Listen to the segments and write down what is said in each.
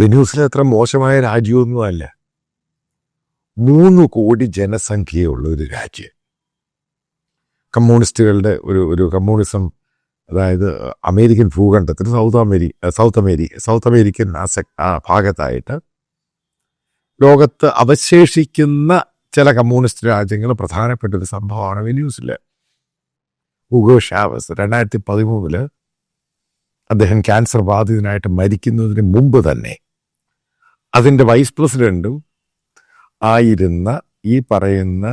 വെനൂസിലെ അത്ര മോശമായ രാജ്യമൊന്നുമല്ല. 3 കോടി ജനസംഖ്യയുള്ള ഒരു രാജ്യം. കമ്മ്യൂണിസ്റ്റുകളുടെ ഒരു കമ്മ്യൂണിസം, അതായത് അമേരിക്കൻ ഭൂഖണ്ഡത്തിൽ സൗത്ത് അമേരിക്കൻ ആ ഭാഗത്തായിട്ട് ലോകത്ത് അവശേഷിക്കുന്ന ചില കമ്മ്യൂണിസ്റ്റ് രാജ്യങ്ങൾ പ്രധാനപ്പെട്ട ഒരു സംഭവമാണ് വെനൂസിലെ. ഹൂഗോ ഷാവസ് 2013 അദ്ദേഹം ക്യാൻസർ ബാധിതനായിട്ട് മരിക്കുന്നതിന് മുമ്പ് തന്നെ അതിൻ്റെ വൈസ് പ്രസിഡന്റും ആയിരുന്ന ഈ പറയുന്ന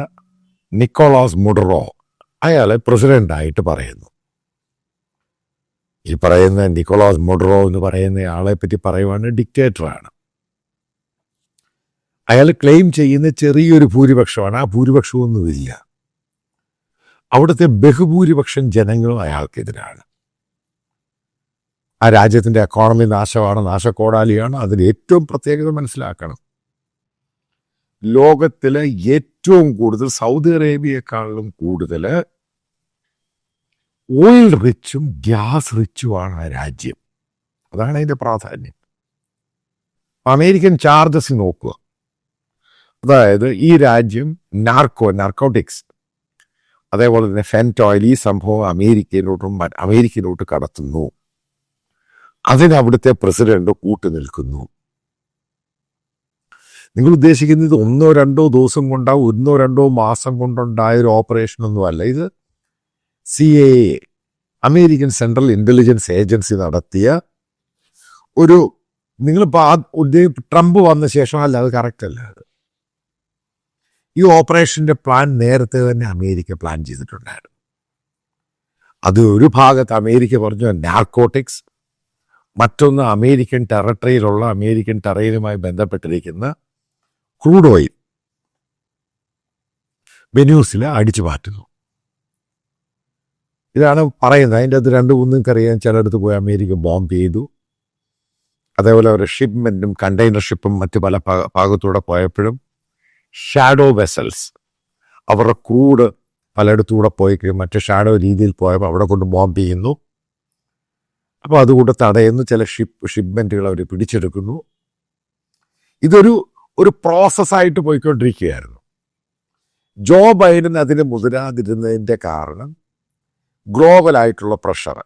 നിക്കോളാസ് മഡുറോ അയാളെ പ്രസിഡന്റായിട്ട് പറയുന്നു. ഈ പറയുന്ന നിക്കോളാസ് മഡുറോ എന്ന് പറയുന്ന ആളെ പറ്റി പറയുവാണ് ഡിക്റ്റേറ്ററാണ്. അയാൾ ക്ലെയിം ചെയ്യുന്ന ചെറിയൊരു ഭൂരിപക്ഷമാണ്. ആ ഭൂരിപക്ഷമൊന്നുമില്ല. അവിടുത്തെ ബഹുഭൂരിപക്ഷം ജനങ്ങളും അയാൾക്കെതിരാണ്. ആ രാജ്യത്തിൻ്റെ എക്കോണമി നാശമാണ്, നാശക്കോടാലിയാണ്. അതിൽ ഏറ്റവും പ്രത്യേകത മനസ്സിലാക്കണം. ലോകത്തിലെ ഏറ്റവും കൂടുതൽ, സൗദി അറേബ്യയെക്കാളും കൂടുതൽ ഓയിൽ റിച്ചും ഗ്യാസ് റിച്ചുമാണ് ആ രാജ്യം. അതാണ് അതിൻ്റെ പ്രാധാന്യം. അമേരിക്കൻ ചാർജസ് നോക്കുക. അതായത് ഈ രാജ്യം നാർക്കോട്ടിക്സ്, അതേപോലെ തന്നെ ഫെൻറ്റോയിൽ, ഈ സംഭവം അമേരിക്കയിലോട്ട് കടത്തുന്നു. അതിന് അവിടുത്തെ പ്രസിഡന്റ് കൂട്ടുനിൽക്കുന്നു. നിങ്ങൾ ഉദ്ദേശിക്കുന്നത് 1-2 ദിവസം കൊണ്ടോ 1-2 മാസം കൊണ്ടുണ്ടായ ഒരു ഓപ്പറേഷനൊന്നുമല്ല. ഇത് CIA, American central intelligence agency നടത്തിയ ഒരു, നിങ്ങളിപ്പോൾ ട്രംപ് വന്ന ശേഷം അല്ല, അത് കറക്റ്റ് അല്ല. ഈ ഓപ്പറേഷൻ്റെ പ്ലാൻ നേരത്തെ തന്നെ അമേരിക്ക പ്ലാൻ ചെയ്തിട്ടുണ്ടായിരുന്നു. അത് ഒരു ഭാഗത്ത് അമേരിക്ക പറഞ്ഞു നാർക്കോട്ടിക്സ്, മറ്റൊന്ന് അമേരിക്കൻ ടെറിട്ടറിയിലുള്ള, അമേരിക്കൻ ടെറൈനുമായി ബന്ധപ്പെട്ടിരിക്കുന്ന ക്രൂഡ് ഓയിൽ വെനൂസിൽ അടിച്ചു മാറ്റുന്നു. ഇതാണ് പറയുന്നത്. അതിൻ്റെ അത് 2-3 അറിയാൻ ചിലയിടത്ത് പോയി അമേരിക്ക ബോംബ് ചെയ്തു. അതേപോലെ അവരുടെ ഷിപ്മെൻറ്റും കണ്ടെയ്നർ ഷിപ്പും മറ്റ് പല ഭാഗത്തൂടെ പോയപ്പോഴും ഷാഡോ വെസൽസ്, അവരുടെ ക്രൂഡ് പലയിടത്തൂടെ പോയി മറ്റു ഷാഡോ രീതിയിൽ പോയപ്പോൾ അവിടെ കൊണ്ട് ബോംബ് ചെയ്യുന്നു. അപ്പോൾ അതുകൂടെ തടയുന്നു. ചില ഷിപ്മെൻറ്റുകൾ അവർ പിടിച്ചെടുക്കുന്നു. ഇതൊരു പ്രോസസ്സായിട്ട് പോയിക്കൊണ്ടിരിക്കുകയായിരുന്നു. ജോ ബൈഡൻ അതിന് മുതിരാതിരുന്നതിൻ്റെ കാരണം ഗ്ലോബലായിട്ടുള്ള പ്രഷർ,